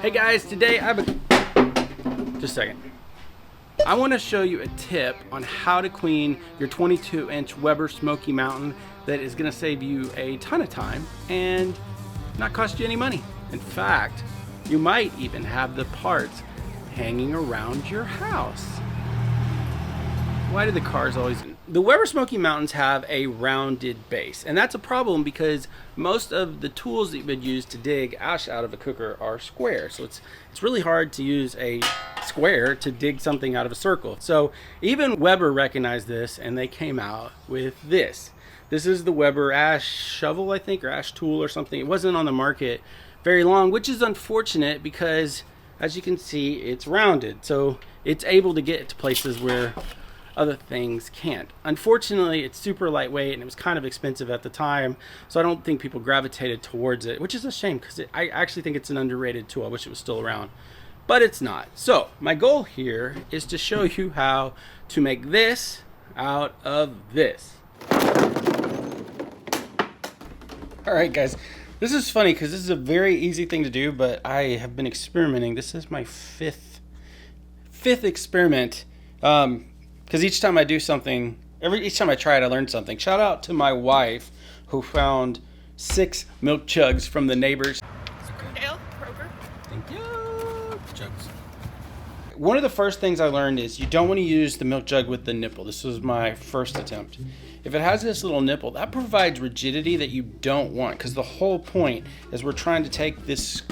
Hey guys, today I have just a second. I want to show you a tip on how to clean your 22-inch Weber Smokey Mountain that is going to save you a ton of time and not cost you any money. In fact, you might even have the parts hanging around your house. Why do the cars always... The Weber Smokey Mountains have a rounded base, and that's a problem because most of the tools that you would use to dig ash out of a cooker are square. So it's really hard to use a square to dig something out of a circle. So even Weber recognized this, and they came out with this. This is the Weber Ash shovel, I think, or Ash tool or something. It wasn't on the market very long, which is unfortunate because, as you can see, it's rounded. So it's able to get to places where other things can't. Unfortunately, it's super lightweight and it was kind of expensive at the time, so I don't think people gravitated towards it, which is a shame because I actually think it's an underrated tool. I wish it was still around, but it's not. So my goal here is to show you how to make this out of this. All right, guys, this is funny because this is a very easy thing to do, but I have been experimenting. This is my fifth experiment. Because each time I do something, each time I try it, I learn something. Shout out to my wife who found 6 milk jugs from the neighbors. Thank you. Jugs. One of the first things I learned is you don't want to use the milk jug with the nipple. This was my first attempt. If it has this little nipple, that provides rigidity that you don't want, because the whole point is we're trying to take this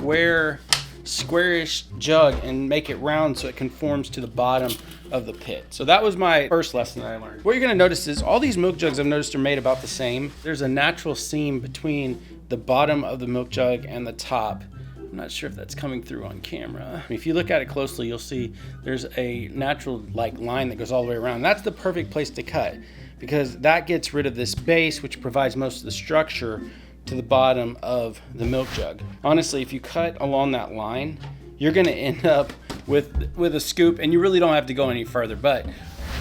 squarish jug and make it round so it conforms to the bottom of the pit. So that was my first lesson that I learned. What you're gonna notice is all these milk jugs I've noticed are made about the same. There's a natural seam between the bottom of the milk jug and the top. I'm not sure if that's coming through on camera. If you look at it closely, you'll see there's a natural line that goes all the way around. That's the perfect place to cut because that gets rid of this base, which provides most of the structure to the bottom of the milk jug. Honestly, if you cut along that line, you're gonna end up with a scoop, and you really don't have to go any further. But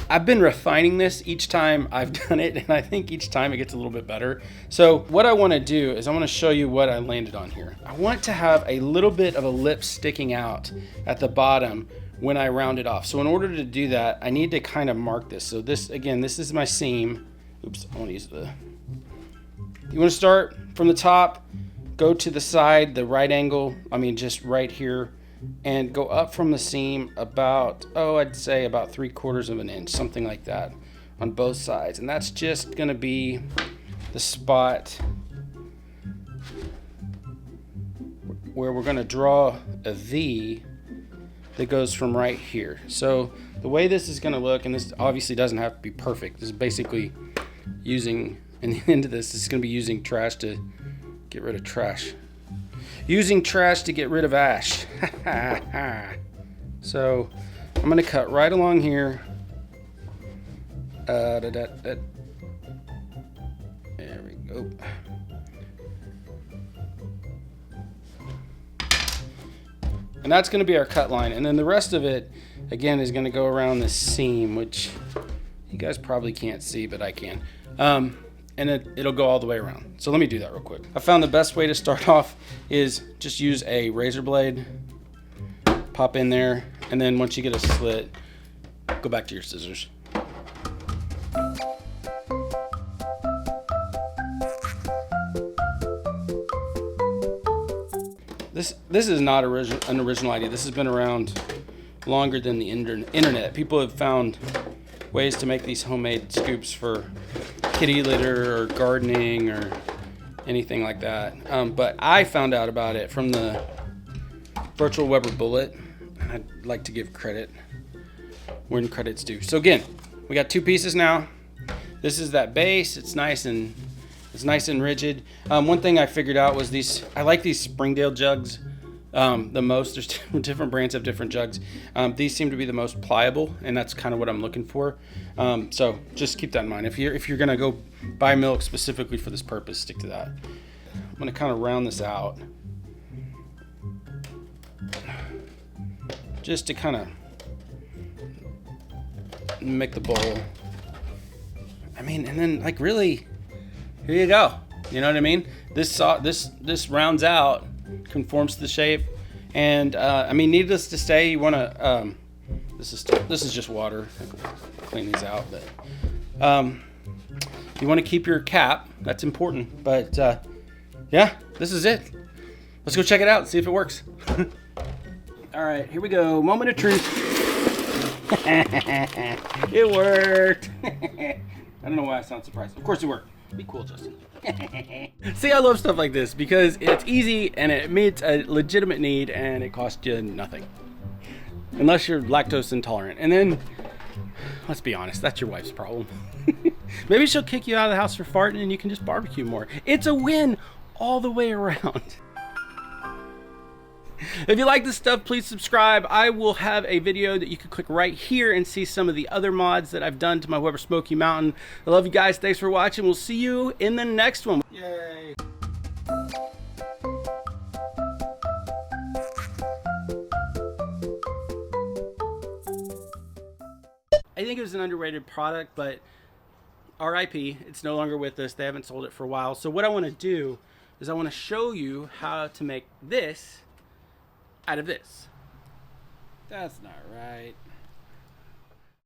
I've been refining this each time I've done it, and I think each time it gets a little bit better. So what I wanna do is I wanna show you what I landed on here. I want to have a little bit of a lip sticking out at the bottom when I round it off. So in order to do that, I need to kind of mark this. So this, again, this is my seam. Oops, I wanna use the... You want to start from the top, go to the side, the right angle, just right here, and go up from the seam about, I'd say about 3/4 of an inch, something like that, on both sides. And that's just going to be the spot where we're going to draw a V that goes from right here. So the way this is going to look, and this obviously doesn't have to be perfect, this is basically using... And the end of this is going to be using trash to get rid of trash. Using trash to get rid of ash. So I'm going to cut right along here. There we go. And that's going to be our cut line. And then the rest of it, again, is going to go around this seam, which you guys probably can't see, but I can. And it'll go all the way around. So let me do that real quick. I found the best way to start off is just use a razor blade, pop in there, and then once you get a slit, go back to your scissors. This is not an original idea. This has been around longer than the internet. People have found ways to make these homemade scoops for kitty litter or gardening or anything like that. But I found out about it from the virtual Weber bullet. I'd like to give credit when credit's due. So again, we got 2 pieces now. This is that base. It's nice and rigid. One thing I figured out was I like these Springdale jugs the most. There's different brands have different jugs. These seem to be the most pliable, and that's kind of what I'm looking for. So just keep that in mind. If you're gonna go buy milk specifically for this purpose, stick to that. I'm gonna kind of round this out, just to kind of make the bowl. And then really, here you go. You know what I mean? This rounds out, conforms to the shape, And I mean, needless to say, you want to. This is just water. I'll clean these out, but you want to keep your cap. That's important. But yeah, this is it. Let's go check it out and see if it works. All right, here we go. Moment of truth. It worked. I don't know why I sound surprised. Of course it worked. Be cool, Justin. See, I love stuff like this because it's easy and it meets a legitimate need and it costs you nothing. Unless you're lactose intolerant. And then, let's be honest, that's your wife's problem. Maybe she'll kick you out of the house for farting and you can just barbecue more. It's a win all the way around. If you like this stuff, please subscribe. I will have a video that you can click right here and see some of the other mods that I've done to my Weber Smokey Mountain. I love you guys. Thanks for watching. We'll see you in the next one. Yay. I think it was an underrated product, but RIP, it's no longer with us. They haven't sold it for a while. So what I want to do is I want to show you how to make this out of this. That's not right.